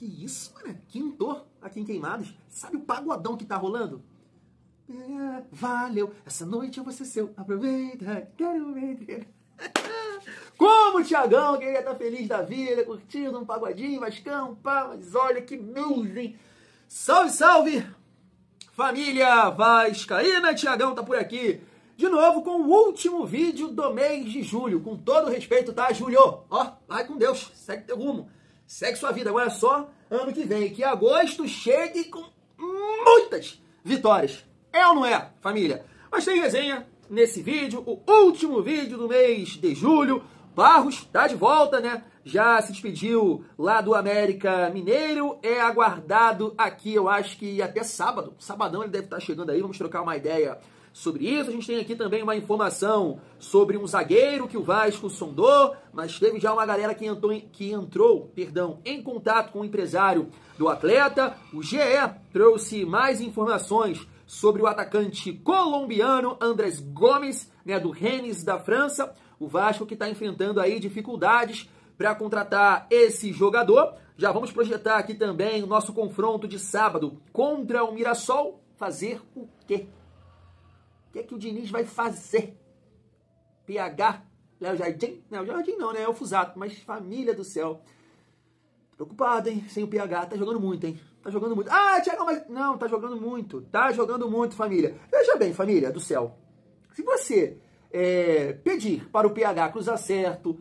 Que isso, mano? Quintou aqui em Queimados. Sabe o pagodão que tá rolando? Valeu, essa noite eu vou ser seu. Aproveita, quero ver. Como o Thiagão queria estar feliz da vida, curtindo um pagodinho, Vascão, pá, mas olha que news, hein? Salve, salve! Família vascaína, Thiagão tá por aqui. De novo com o último vídeo do mês de julho. Com todo respeito, tá, Julio? Ó, vai com Deus, segue teu rumo. Segue sua vida, agora é só ano que vem. Que agosto chegue com muitas vitórias. É ou não é, família? Mas tem resenha nesse vídeo, o último vídeo do mês de julho. Barros tá de volta, né? Já se despediu lá do América Mineiro. É aguardado aqui, eu acho que até sábado. Sabadão ele deve estar chegando aí, vamos trocar uma ideia sobre isso. A gente tem aqui também uma informação sobre um zagueiro que o Vasco sondou, mas teve já uma galera que entrou em contato com o empresário do atleta. O GE trouxe mais informações sobre o atacante colombiano Andrés Gomes, né, do Rennes da França. O Vasco que está enfrentando aí dificuldades para contratar esse jogador. Já vamos projetar aqui também o nosso confronto de sábado contra o Mirassol. Fazer o quê? O que é que o Diniz vai fazer? PH, Léo Jardim? Não, Jardim não, né? É o Fusato, mas família do céu. Preocupado, hein? Sem o PH. Tá jogando muito, hein? Tá jogando muito. Ah, Thiago, mas... Não, tá jogando muito. Tá jogando muito, família. Veja bem, família do céu. Se você pedir para o PH cruzar certo,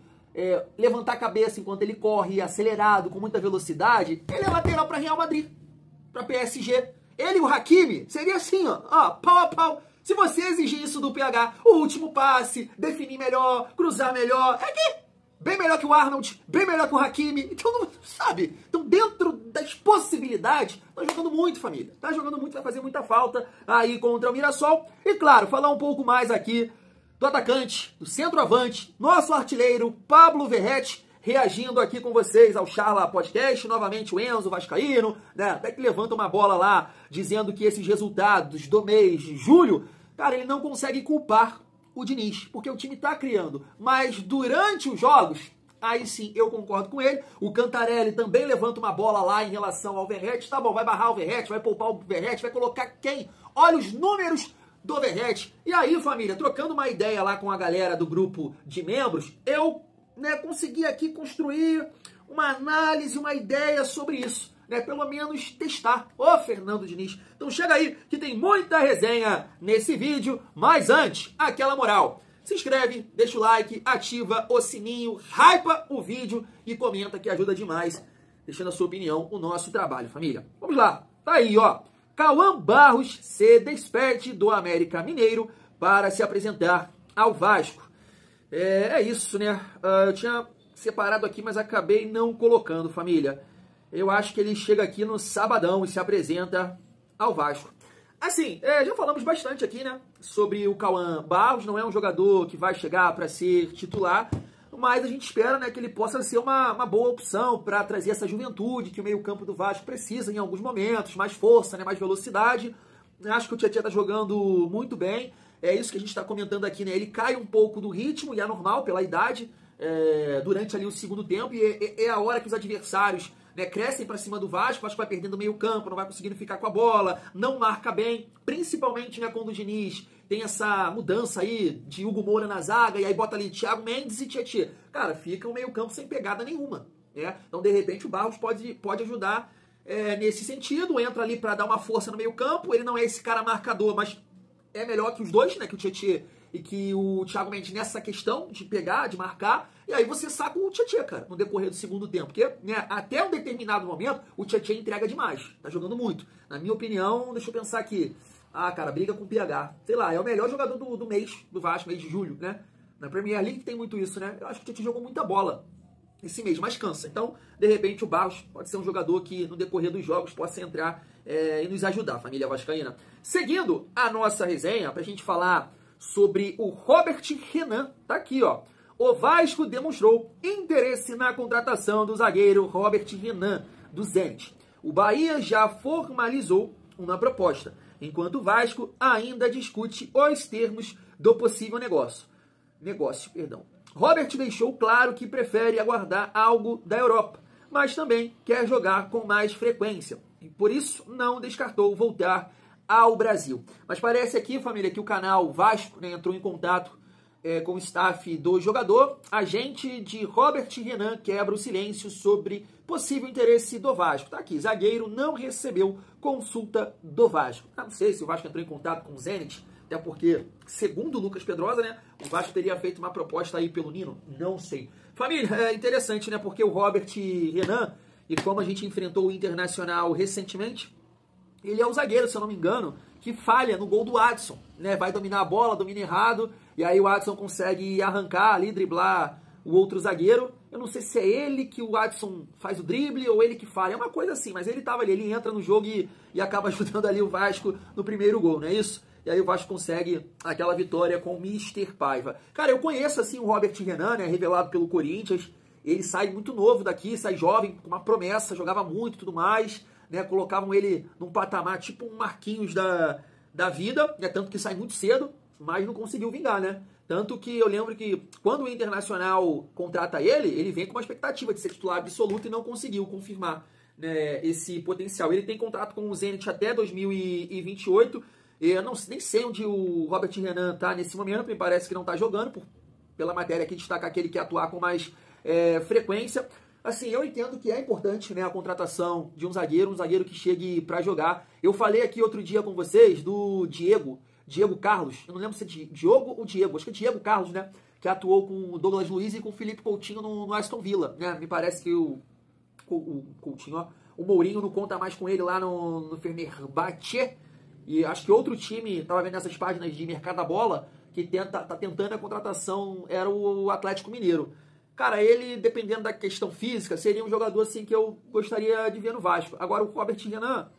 levantar a cabeça enquanto ele corre acelerado, com muita velocidade, ele é lateral para Real Madrid, para PSG. Ele e o Hakimi seria assim, ó, pau a pau. Se você exigir isso do PH, o último passe, definir melhor, cruzar melhor, é que bem melhor que o Arnold, bem melhor que o Hakimi. Então, não, sabe? Então, dentro das possibilidades, tá jogando muito, família. Tá jogando muito, vai fazer muita falta aí contra o Mirassol. E, claro, falar um pouco mais aqui do atacante, do centroavante, nosso artilheiro, Pablo Verratti, reagindo aqui com vocês ao Charla Podcast, novamente o Enzo Vascaíno, né, até que levanta uma bola lá, dizendo que esses resultados do mês de julho, cara, ele não consegue culpar o Diniz, porque o time tá criando, mas durante os jogos, aí sim, eu concordo com ele, o Cantarelli também levanta uma bola lá em relação ao Verratti, tá bom, vai barrar o Verratti, vai poupar o Verratti, vai colocar quem? Olha os números do Verratti. E aí, família, trocando uma ideia lá com a galera do grupo de membros, eu consegui aqui construir uma análise, uma ideia sobre isso, né? Pelo menos testar. Ô, Fernando Diniz. Então chega aí que tem muita resenha nesse vídeo, mas antes, aquela moral. Se inscreve, deixa o like, ativa o sininho, hypa o vídeo e comenta que ajuda demais, deixando a sua opinião, o nosso trabalho, família. Vamos lá. Tá aí, ó. Cauã Barros se despede do América Mineiro para se apresentar ao Vasco. É isso, né? Eu tinha separado aqui, mas acabei não colocando, família. Eu acho que ele chega aqui no sabadão e se apresenta ao Vasco. Assim, já falamos bastante aqui, né? Sobre o Cauã Barros. Não é um jogador que vai chegar para ser titular, mas a gente espera, né, que ele possa ser uma boa opção para trazer essa juventude que o meio-campo do Vasco precisa em alguns momentos, mais força, né, mais velocidade. Acho que o Tietchan tá jogando muito bem. É isso que a gente está comentando aqui, né? Ele cai um pouco do ritmo, e é normal pela idade, durante ali o segundo tempo, e é a hora que os adversários, né, crescem para cima do Vasco. O Vasco vai perdendo meio campo, não vai conseguindo ficar com a bola, não marca bem, principalmente, né, quando o Diniz tem essa mudança aí de Hugo Moura na zaga, e aí bota ali Thiago Mendes e Tietchan. Cara, fica um meio campo sem pegada nenhuma, né? Então, de repente, o Barros pode ajudar nesse sentido, entra ali para dar uma força no meio campo. Ele não é esse cara marcador, mas é melhor que os dois, né? Que o Tietchan e que o Thiago Mendes nessa questão de pegar, de marcar. E aí você saca o Tietchan, cara, no decorrer do segundo tempo. Porque, né, até um determinado momento, o Tietchan entrega demais. Tá jogando muito. Na minha opinião, deixa eu pensar aqui. Ah, cara, briga com o PH. Sei lá, é o melhor jogador do mês do Vasco, mês de julho, né? Na Premier League tem muito isso, né? Eu acho que o Tietchan jogou muita bola esse mês, mas cansa. Então, de repente, o Barros pode ser um jogador que, no decorrer dos jogos, possa entrar e nos ajudar, família vascaína. Seguindo a nossa resenha, pra gente falar sobre o Robert Renan, tá aqui, ó. O Vasco demonstrou interesse na contratação do zagueiro Robert Renan, do Zenit. O Bahia já formalizou uma proposta, enquanto o Vasco ainda discute os termos do possível negócio. Robert deixou claro que prefere aguardar algo da Europa, mas também quer jogar com mais frequência. E por isso não descartou voltar ao Brasil. Mas parece aqui, família, que o canal Vasco, né, entrou em contato com o staff do jogador. Agente de Robert Renan quebra o silêncio sobre possível interesse do Vasco. Tá aqui, zagueiro não recebeu consulta do Vasco. Não sei se o Vasco entrou em contato com o Zenit, até porque, segundo o Lucas Pedrosa, né, o Vasco teria feito uma proposta aí pelo Nino. Não sei. Família, é interessante, né, porque o Robert Renan, e como a gente enfrentou o Internacional recentemente, ele é o zagueiro, se eu não me engano, que falha no gol do Adson, né? Vai dominar a bola, domina errado, e aí o Adson consegue arrancar ali, driblar o outro zagueiro. Eu não sei se é ele que o Adson faz o drible ou ele que falha, é uma coisa assim, mas ele tava ali, ele entra no jogo e acaba ajudando ali o Vasco no primeiro gol, não é isso? E aí o Vasco consegue aquela vitória com o Mr. Paiva. Cara, eu conheço assim o Robert Renan, né, revelado pelo Corinthians. Ele sai muito novo daqui, sai jovem, com uma promessa, jogava muito e tudo mais, né? Colocavam ele num patamar tipo um Marquinhos da vida, né? Tanto que sai muito cedo, mas não conseguiu vingar, né? Tanto que eu lembro que quando o Internacional contrata ele, ele vem com uma expectativa de ser titular absoluto e não conseguiu confirmar, né, esse potencial. Ele tem contrato com o Zenit até 2028. Eu nem sei onde o Robert Renan está nesse momento, me parece que não está jogando, pela matéria que destaca que ele quer atuar com mais frequência. Assim, eu entendo que é importante, né, a contratação de um zagueiro que chegue para jogar. Eu falei aqui outro dia com vocês do Diego Carlos, eu não lembro se é Diogo ou Diego, acho que é Diego Carlos, né, que atuou com o Douglas Luiz e com o Felipe Coutinho no Aston Villa, né, me parece que o Coutinho, ó, o Mourinho não conta mais com ele lá no Fenerbahçe, e acho que outro time, tava vendo essas páginas de mercado da bola, que tá tentando a contratação, era o Atlético Mineiro. Cara, ele, dependendo da questão física, seria um jogador assim que eu gostaria de ver no Vasco. Agora, o Robert Renan,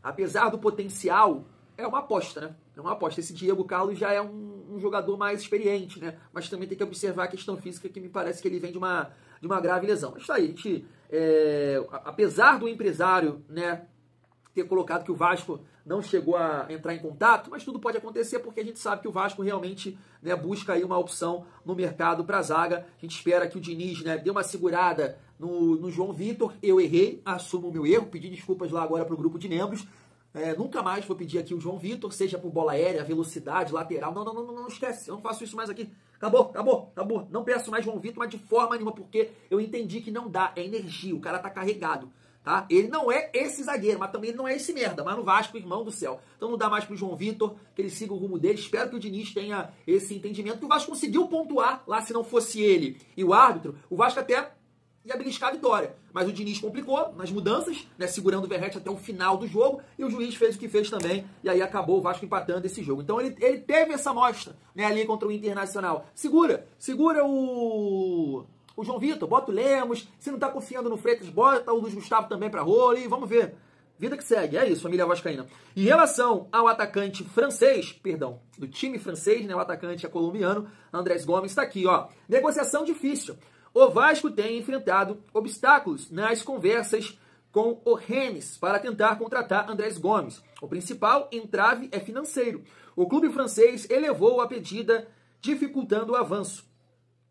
apesar do potencial, é uma aposta, né? É uma aposta. Esse Diego Carlos já é um jogador mais experiente, né? Mas também tem que observar a questão física, que me parece que ele vem de uma grave lesão. Mas tá aí, a gente, apesar do empresário, né, ter colocado que o Vasco não chegou a entrar em contato, mas tudo pode acontecer porque a gente sabe que o Vasco realmente, né, busca aí uma opção no mercado para a zaga. A gente espera que o Diniz, né, dê uma segurada no João Vitor. Eu errei, assumo o meu erro, pedi desculpas lá agora para o grupo de membros. Nunca mais vou pedir aqui o João Vitor, seja por bola aérea, velocidade, lateral. Não esquece, eu não faço isso mais aqui. Acabou. Não peço mais João Vitor, mas de forma nenhuma, porque eu entendi que não dá, é energia, o cara tá carregado. Tá? Ele não é esse zagueiro, mas também ele não é esse merda. Mas no Vasco, irmão do céu. Então não dá mais pro João Vitor, que ele siga o rumo dele. Espero que o Diniz tenha esse entendimento. Que o Vasco conseguiu pontuar lá, se não fosse ele e o árbitro. O Vasco até ia beliscar a vitória. Mas o Diniz complicou nas mudanças, né, segurando o Verratti até o final do jogo. E o juiz fez o que fez também. E aí acabou o Vasco empatando esse jogo. Então ele teve essa mostra, né, ali contra o Internacional. Segura o João Vitor, bota o Lemos, se não tá confiando no Freitas, bota o Luiz Gustavo também pra rola e vamos ver. Vida que segue, é isso, família vascaína. Em relação ao atacante francês, do time francês, né, o atacante é colombiano, Andrés Gomes, tá aqui, ó. Negociação difícil. O Vasco tem enfrentado obstáculos nas conversas com o Rennes para tentar contratar Andrés Gomes. O principal entrave é financeiro. O clube francês elevou a pedida, dificultando o avanço.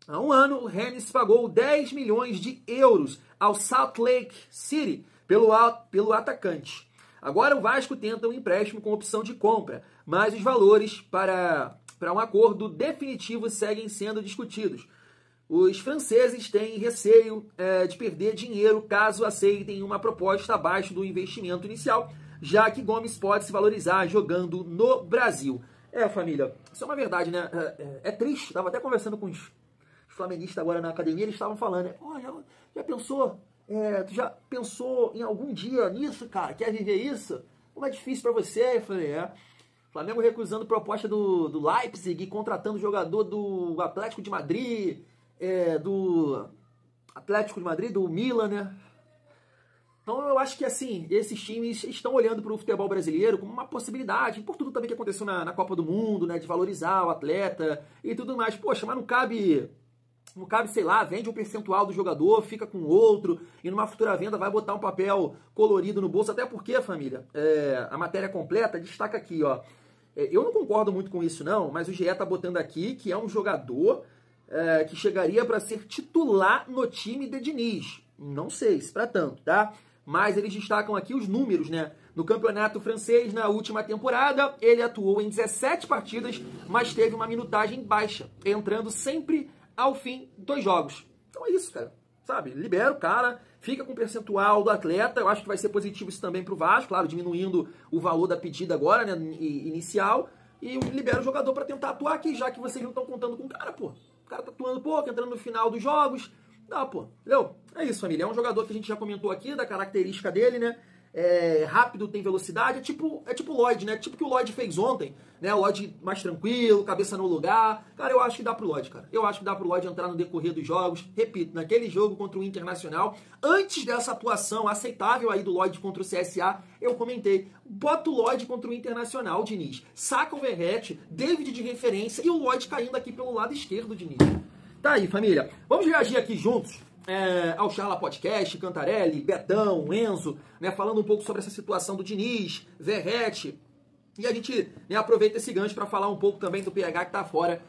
Há um ano, o Rennes pagou 10 milhões de euros ao Salt Lake City pelo atacante. Agora o Vasco tenta um empréstimo com opção de compra, mas os valores para um acordo definitivo seguem sendo discutidos. Os franceses têm receio de perder dinheiro caso aceitem uma proposta abaixo do investimento inicial, já que Gomes pode se valorizar jogando no Brasil. Família, isso é uma verdade, né? É triste, estava até conversando com os flamenguistas agora na academia, eles estavam falando, já pensou, tu já pensou em algum dia nisso, cara? Quer viver isso? Como é difícil pra você? Eu falei, Flamengo recusando proposta do Leipzig e contratando jogador do Atlético de Madrid, do Milan, né? Então eu acho que, assim, esses times estão olhando para o futebol brasileiro como uma possibilidade, por tudo também que aconteceu na Copa do Mundo, né, de valorizar o atleta e tudo mais. Poxa, mas não cabe, sei lá, vende um percentual do jogador, fica com outro, e numa futura venda vai botar um papel colorido no bolso, até porque, família, a matéria completa destaca aqui, ó. Eu não concordo muito com isso, não, mas o GE tá botando aqui que é um jogador que chegaria para ser titular no time de Diniz. Não sei se pra tanto, tá? Mas eles destacam aqui os números, né? No campeonato francês, na última temporada, ele atuou em 17 partidas, mas teve uma minutagem baixa, entrando sempre ao fim dos jogos. Então é isso, cara. Sabe? Libera o cara, fica com o percentual do atleta. Eu acho que vai ser positivo isso também pro Vasco, claro, diminuindo o valor da pedida agora, né? Inicial. E libera o jogador pra tentar atuar aqui, já que vocês não estão contando com o cara, pô. O cara tá atuando pouco, entrando no final dos jogos. Dá, pô. Entendeu? É isso, família. É um jogador que a gente já comentou aqui, da característica dele, né? É rápido, tem velocidade. É tipo o Lloyd, né? Tipo o que o Lloyd fez ontem, né? O Lloyd mais tranquilo, cabeça no lugar. Cara, eu acho que dá pro Lloyd, cara. Eu acho que dá pro Lloyd entrar no decorrer dos jogos. Repito, naquele jogo contra o Internacional, antes dessa atuação aceitável aí do Lloyd contra o CSA, eu comentei. Bota o Lloyd contra o Internacional, Diniz. Saca o Verratti, David de referência e o Lloyd caindo aqui pelo lado esquerdo, Diniz. Tá aí, família. Vamos reagir aqui juntos ao Charla Podcast, Cantarelli, Betão, Enzo, né, falando um pouco sobre essa situação do Diniz, Verratti. E a gente, né, aproveita esse gancho para falar um pouco também do PH que tá fora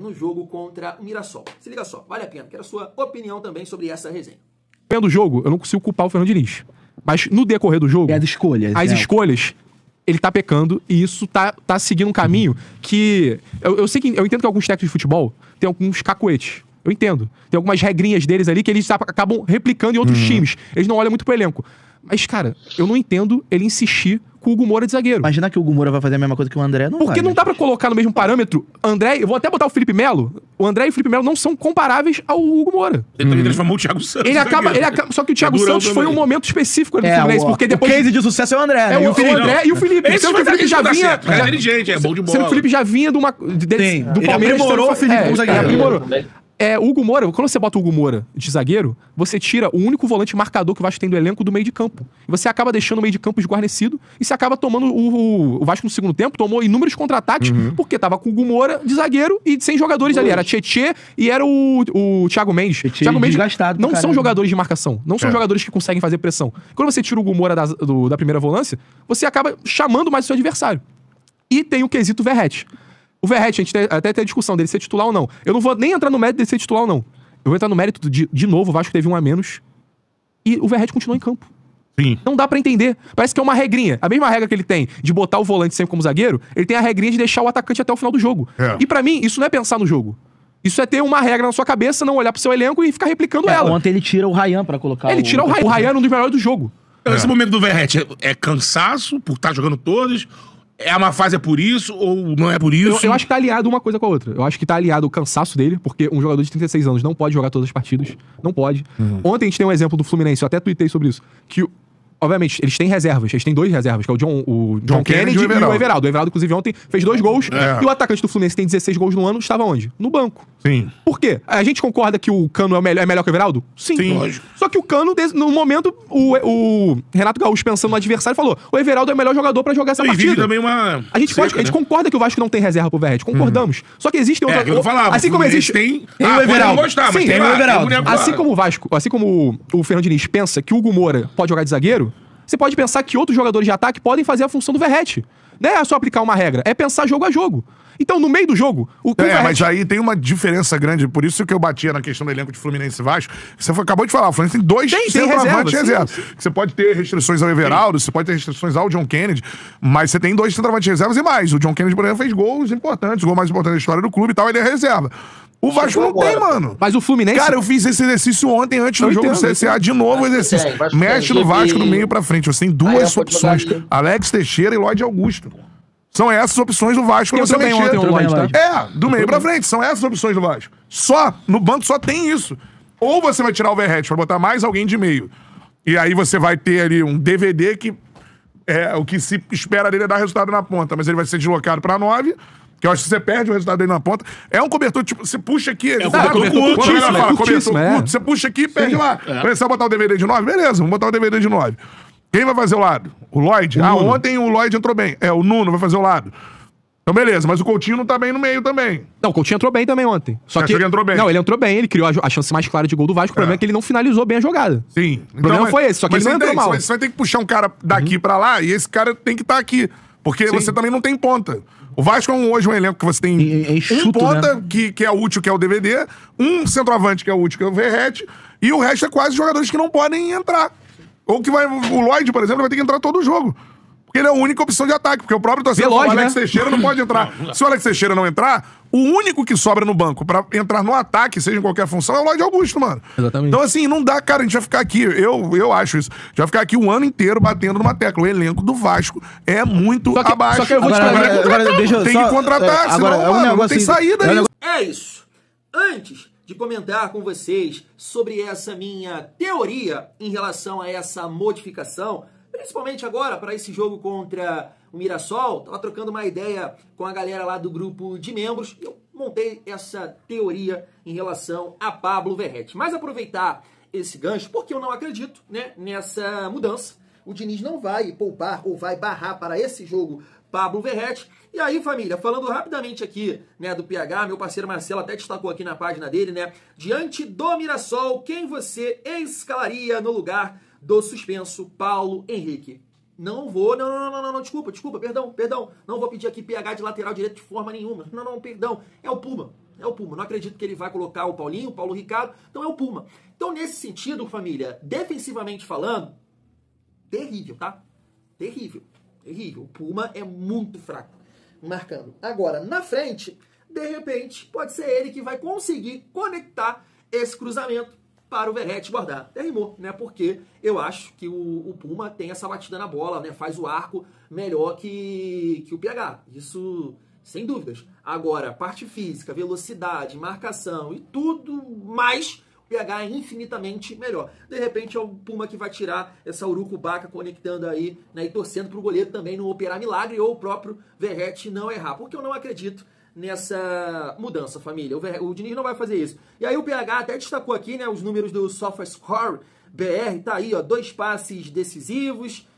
no jogo contra o Mirassol. Se liga só, vale a pena. Quero a sua opinião também sobre essa resenha. Vendo o jogo, eu não consigo culpar o Fernando Diniz. Mas no decorrer do jogo... As escolhas, ele tá pecando e isso tá seguindo um caminho que... Eu entendo que alguns técnicos de futebol tem alguns cacuetes. Eu entendo. Tem algumas regrinhas deles ali que eles acabam replicando em outros times. Eles não olham muito pro elenco. Mas, cara, eu não entendo ele insistir com o Hugo Moura de zagueiro. Imagina que o Hugo Moura vai fazer a mesma coisa que o André, não Porque vai, não né? dá pra colocar no mesmo parâmetro André... Eu vou até botar o Felipe Melo. O André e o Felipe Melo não são comparáveis ao Hugo Moura. Ele também transformou o Thiago Santos. Só que o Thiago Santos foi um momento específico ali do Fluminense. Porque depois... O case de sucesso é o André, né? o André e o Felipe. Sendo que o Felipe já vinha... É inteligente, é bom de bola. Sendo que o Felipe já vinha do Palmeiras. Aprimorou o Felipe como zagueiro. Aprimorou. O Hugo Moura, quando você bota o Hugo Moura de zagueiro, você tira o único volante marcador que o Vasco tem do elenco do meio de campo. E você acaba deixando o meio de campo esguarnecido e você acaba tomando o Vasco no segundo tempo, tomou inúmeros contra-ataques, porque tava com o Hugo Moura de zagueiro e sem jogadores ali. Era Tietê e era o Thiago Mendes. Thiago Mendes não são jogadores de marcação, não são jogadores que conseguem fazer pressão. Quando você tira o Hugo Moura da primeira volância, você acaba chamando mais o seu adversário. E tem o quesito Verratti. O Verratti, a gente até tem a discussão dele ser titular ou não. Eu não vou nem entrar no mérito dele ser titular ou não. Eu vou entrar no mérito de novo, o Vasco teve um a menos. E o Verratti continuou em campo. Sim. Não dá pra entender. Parece que é uma regrinha. A mesma regra que ele tem de botar o volante sempre como zagueiro, ele tem a regrinha de deixar o atacante até o final do jogo. E pra mim, isso não é pensar no jogo. Isso é ter uma regra na sua cabeça, não olhar pro seu elenco e ficar replicando ela. Ontem ele tira o Ryan pra colocar Ele tira o Ryan. O Ryan é um dos melhores do jogo. Esse momento do Verratti é cansaço por estar jogando todos? É uma fase por isso ou não é por isso? Eu acho que tá aliado uma coisa com a outra. Eu acho que tá aliado o cansaço dele, porque um jogador de 36 anos não pode jogar todas as partidas. Não pode. Ontem a gente tem um exemplo do Fluminense, eu até tuitei sobre isso, que... Obviamente, eles têm reservas. Eles têm dois reservas, que é o John Kennedy e o Everaldo. O Everaldo, inclusive, ontem fez 2 gols. E o atacante do Fluminense tem 16 gols no ano, estava onde? No banco. Sim. Por quê? A gente concorda que o Cano é melhor que o Everaldo? Sim. Lógico. Só que o Cano, no momento, o Renato Gaúcho, pensando no adversário, falou: o Everaldo é o melhor jogador pra jogar essa partida. Também uma a gente concorda que o Vasco não tem reserva pro Verratti. Concordamos. Só que existem outras... eu falava, assim como existe... Tem o Everaldo. Tem o Everaldo. Assim como o Vasco, assim como o Fernando Diniz pensa que o Hugo Moura pode jogar de zagueiro, você pode pensar que outros jogadores de ataque podem fazer a função do Verratti. Não é só aplicar uma regra, é pensar jogo a jogo. Então, no meio do jogo, o Verratti... mas aí tem uma diferença grande, por isso que eu batia na questão do elenco de Fluminense e Vasco. Você acabou de falar, o Fluminense tem 2 centroavantes reservas. Você pode ter restrições ao Everaldo, você pode ter restrições ao John Kennedy, mas você tem 2 centroavantes reservas e mais. O John Kennedy, por exemplo, fez gols importantes, o gol mais importante da história do clube e tal, ele é reserva. O Vasco não tem, mano. Mas o Fluminense... Cara, eu fiz esse exercício ontem, antes do jogo do CSA, de novo o exercício. Mexe no Vasco do meio pra frente. Você tem 2 opções. Alex Teixeira e Lloyd Augusto. São essas opções do Vasco pra você mexer. Do meio pra frente. São essas opções do Vasco. No banco só tem isso. Ou você vai tirar o Verratti pra botar mais alguém de meio. E aí você vai ter ali um DVD que... o que se espera dele é dar resultado na ponta. Mas ele vai ser deslocado pra 9... Que eu acho que você perde o resultado dele na ponta. É um cobertor, tipo, você puxa aqui... curtíssimo. Você puxa aqui e perde lá. Você vai botar o DVD de 9? Beleza, vamos botar o DVD de 9. Quem vai fazer o lado? O Lloyd? Ontem o Lloyd entrou bem. O Nuno vai fazer o lado. Então, beleza, mas o Coutinho não tá bem no meio também. Não, o Coutinho entrou bem também ontem. Só que ele entrou bem? Não, ele entrou bem, ele criou a chance mais clara de gol do Vasco. O problema é que ele não finalizou bem a jogada. Sim. O problema foi esse, só que ele não entrou mal. Você vai ter que puxar um cara daqui pra lá e esse cara tem que estar aqui. Porque você também não tem ponta. O Vasco é hoje um elenco que você tem enxuto, ponta, né? que é útil, que é o DVD, um centroavante, que é útil, que é o Verratti, E o resto é quase jogadores que não podem entrar. Ou que vai... O Lloyd, por exemplo, vai ter que entrar todo o jogo. Porque ele é a única opção de ataque. Porque o próprio torcedor do Alex Teixeira não pode entrar. Se o Alex Teixeira não entrar, o único que sobra no banco pra entrar no ataque, seja em qualquer função, é o Lloyd Augusto, mano. Exatamente. Então, assim, não dá, cara, a gente vai ficar aqui, eu acho isso, a gente vai ficar aqui o ano inteiro batendo numa tecla. O elenco do Vasco é muito abaixo. Só que eu vou te agora deixa eu tem só, que contratar, agora, senão, mano, não tem saída aí. É isso. Antes de comentar com vocês sobre essa minha teoria em relação a essa modificação, principalmente agora para esse jogo contra o Mirassol, tava trocando uma ideia com a galera lá do grupo de membros e eu montei essa teoria em relação a Pablo Verratti. Mas aproveitar esse gancho, porque eu não acredito, né, nessa mudança. O Diniz não vai poupar ou vai barrar para esse jogo Pablo Verratti. E aí, família, falando rapidamente aqui, né, do PH, meu parceiro Marcelo até destacou aqui na página dele, né, diante do Mirassol, quem você escalaria no lugar do suspenso Paulo Henrique? Não vou, não, desculpa, perdão, não vou pedir aqui PH de lateral direito de forma nenhuma, não, perdão, é o Puma, não acredito que ele vai colocar o Paulinho, o Paulo Ricardo, então é o Puma. Então, nesse sentido, família, defensivamente falando, terrível, tá? Terrível. O Puma é muito fraco marcando. Agora, na frente, de repente, pode ser ele que vai conseguir conectar esse cruzamento para o Verratti guardar. Até rimou, né? Porque eu acho que o Puma tem essa batida na bola, né? Faz o arco melhor que o PH. Isso, sem dúvidas. Agora, parte física, velocidade, marcação e tudo mais, o PH é infinitamente melhor. De repente é o Puma que vai tirar essa urucubaca conectando aí, né, e torcendo para o goleiro também não operar milagre ou o próprio Verratti não errar. Porque eu não acredito nessa mudança, família. O Diniz não vai fazer isso. E aí o PH até destacou aqui, né, os números do SofaScore BR, tá aí, ó, 2 passes decisivos,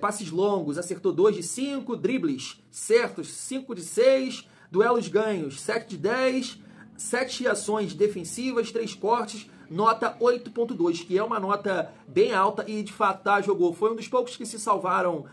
passes longos, acertou 2 de 5, dribles certos, 5 de 6, duelos ganhos, 7 de 10, 7 ações defensivas, 3 cortes, nota 8.2, que é uma nota bem alta e de fato jogou. Foi um dos poucos que se salvaram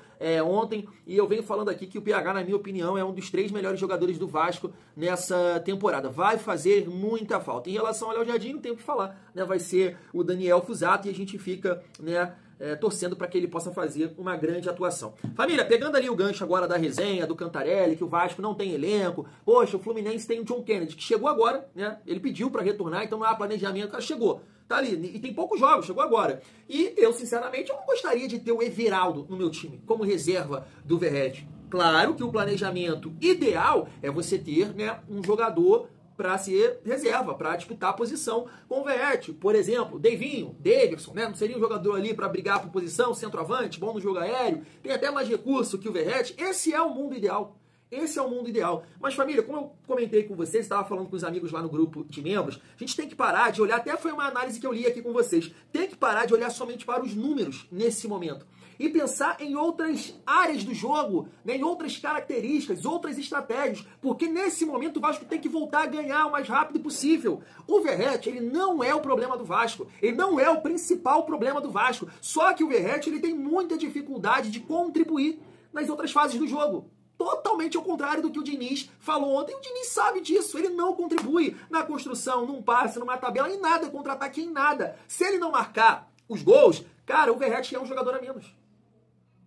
ontem e eu venho falando aqui que o PH, na minha opinião, é um dos 3 melhores jogadores do Vasco nessa temporada. Vai fazer muita falta. Em relação ao Léo Jardim, não tem o que falar, né? Vai ser o Daniel Fusato e a gente fica, né, torcendo para que ele possa fazer uma grande atuação. Família, pegando ali o gancho agora da resenha, do Cantarelli, que o Vasco não tem elenco. Poxa, o Fluminense tem o John Kennedy, que chegou agora, né? Ele pediu para retornar, então não há planejamento, o cara chegou. Tá ali, e tem poucos jogos, chegou agora. E eu, sinceramente, eu não gostaria de ter o Everaldo no meu time, como reserva do Verratti. Claro que o planejamento ideal é você ter, né, um jogador para ser reserva, para disputar a posição com o Verratti. Por exemplo, Davidson, né? Não seria um jogador ali para brigar por posição, centroavante, bom no jogo aéreo, tem até mais recurso que o Verratti. Esse é o mundo ideal. Esse é o mundo ideal. Mas, família, como eu comentei com vocês, estava falando com os amigos lá no grupo de membros, a gente tem que parar de olhar, até foi uma análise que eu li aqui com vocês, tem que parar de olhar somente para os números nesse momento. E pensar em outras áreas do jogo, né, em outras características, outras estratégias, porque nesse momento o Vasco tem que voltar a ganhar o mais rápido possível. O Verratti, ele não é o problema do Vasco, ele não é o principal problema do Vasco, só que o Verratti, ele tem muita dificuldade de contribuir nas outras fases do jogo. Totalmente ao contrário do que o Diniz falou ontem. O Diniz sabe disso. Ele não contribui na construção, num passe, numa tabela, em nada, contra-ataque, em nada. Se ele não marcar os gols, cara, o Verratti é um jogador a menos.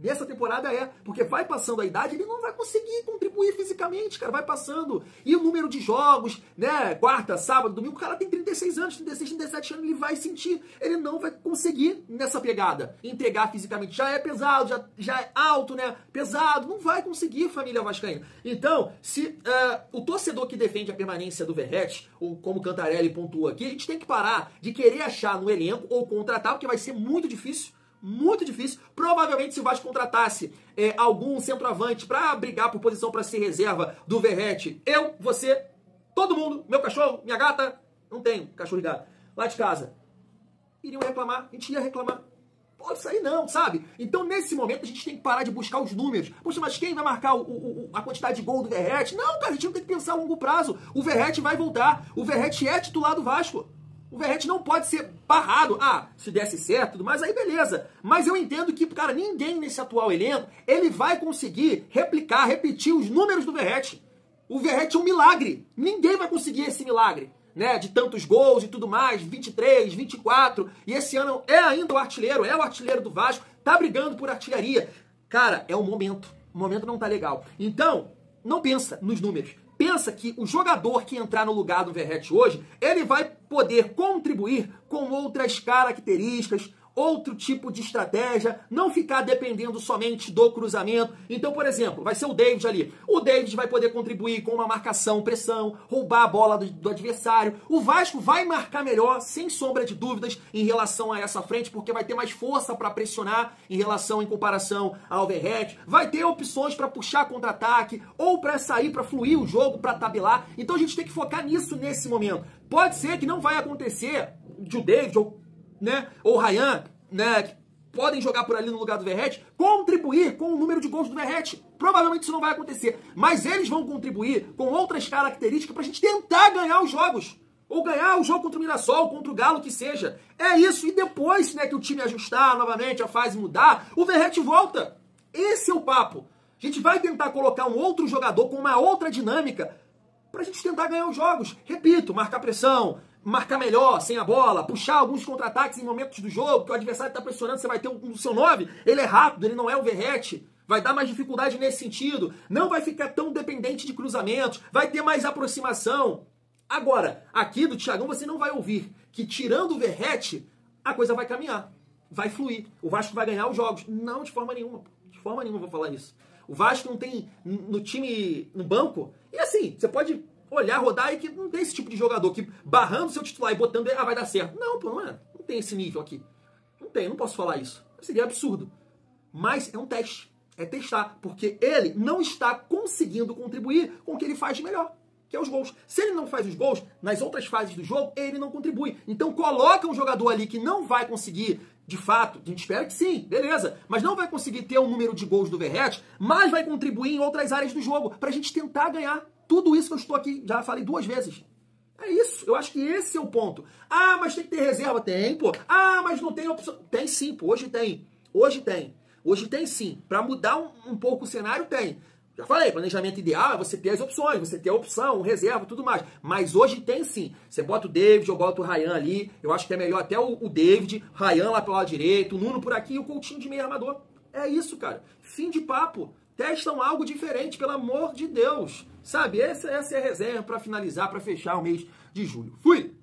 Nessa temporada porque vai passando a idade, ele não vai conseguir contribuir fisicamente, cara, vai passando. E o número de jogos, né, quarta, sábado, domingo, o cara tem 36 anos, 36, 37 anos, ele vai sentir, ele não vai conseguir nessa pegada, entregar fisicamente. Já é pesado, já é alto, né, pesado, não vai conseguir, família vascaína. Então, se o torcedor que defende a permanência do Verratti, ou como o Cantarelli pontuou aqui, a gente tem que parar de querer achar no elenco ou contratar, porque vai ser muito difícil. Muito difícil. Provavelmente, se o Vasco contratasse algum centroavante para brigar por posição para ser reserva do Verratti, eu, você, todo mundo, meu cachorro, minha gata, não tenho cachorro e gato, lá de casa, iriam reclamar, a gente ia reclamar. Pode sair não, sabe? Então, nesse momento, a gente tem que parar de buscar os números. Poxa, mas quem vai marcar a quantidade de gol do Verratti? Não, cara, a gente não tem que pensar a longo prazo. O Verratti vai voltar. O Verratti é titular do Vasco. O Verratti não pode ser barrado. Ah, se desse certo, tudo mais, aí beleza. Mas eu entendo que, cara, ninguém nesse atual elenco, ele vai conseguir repetir os números do Verratti. O Verratti é um milagre. Ninguém vai conseguir esse milagre. né, de tantos gols e tudo mais, 23, 24, e esse ano é ainda o artilheiro do Vasco, tá brigando por artilharia. Cara, é o momento não tá legal. Então, não pensa nos números. Pensa que o jogador que entrar no lugar do Verratti hoje, ele vai poder contribuir com outras características, outro tipo de estratégia, não ficar dependendo somente do cruzamento. Então, por exemplo, vai ser o David ali. O David vai poder contribuir com uma marcação, pressão, roubar a bola do adversário. O Vasco vai marcar melhor, sem sombra de dúvidas, em relação a essa frente, porque vai ter mais força para pressionar em comparação ao Verratti. Vai ter opções para puxar contra-ataque, ou para sair, para fluir o jogo, para tabelar. Então a gente tem que focar nisso nesse momento. Pode ser que não vai acontecer de o David ou o Ryan, né, que podem jogar por ali no lugar do Verratti, contribuir com o número de gols do Verratti. Provavelmente isso não vai acontecer, mas eles vão contribuir com outras características pra gente tentar ganhar os jogos. Ou ganhar o jogo contra o Mirassol, contra o Galo, que seja. É isso, e depois, né, que o time ajustar novamente, a fase mudar, o Verratti volta. Esse é o papo. A gente vai tentar colocar um outro jogador com uma outra dinâmica pra gente tentar ganhar os jogos. Repito, marcar pressão, marcar melhor, sem a bola, puxar alguns contra-ataques em momentos do jogo, que o adversário está pressionando, você vai ter o seu 9, ele é rápido, ele não é o Verratti, vai dar mais dificuldade nesse sentido, não vai ficar tão dependente de cruzamentos, vai ter mais aproximação. Agora, aqui do Thiagão você não vai ouvir que tirando o Verratti, a coisa vai caminhar, vai fluir, o Vasco vai ganhar os jogos. Não, de forma nenhuma vou falar isso. O Vasco não tem no time, no banco, e assim, você pode olhar, rodar, e que não tem esse tipo de jogador que barrando seu titular e botando, vai dar certo. Não, pô, não tem esse nível aqui. Não posso falar isso. Seria absurdo. Mas é um teste. É testar, porque ele não está conseguindo contribuir com o que ele faz de melhor, que é os gols. Se ele não faz os gols, nas outras fases do jogo, ele não contribui. Então coloca um jogador ali que não vai conseguir, de fato, a gente espera que sim, beleza, mas não vai conseguir ter o número de gols do Verratti, mas vai contribuir em outras áreas do jogo, pra gente tentar ganhar. Tudo isso que eu estou aqui, já falei 2 vezes. É isso, eu acho que esse é o ponto. Ah, mas tem que ter reserva? Tem, pô. Ah, mas não tem opção. Tem sim, pô, hoje tem. Hoje tem sim. Para mudar um pouco o cenário, tem. Já falei, planejamento ideal é você ter as opções, você ter a opção, reserva, tudo mais. Mas hoje tem sim. Você bota o David, eu boto o Ryan ali, eu acho que é melhor até o David, Ryan lá pelo lado direito, o Nuno por aqui e o Coutinho de meio armador. É isso, cara. Fim de papo. Testam algo diferente, pelo amor de Deus. Sabe, essa é a reserva para finalizar, para fechar o mês de julho. Fui!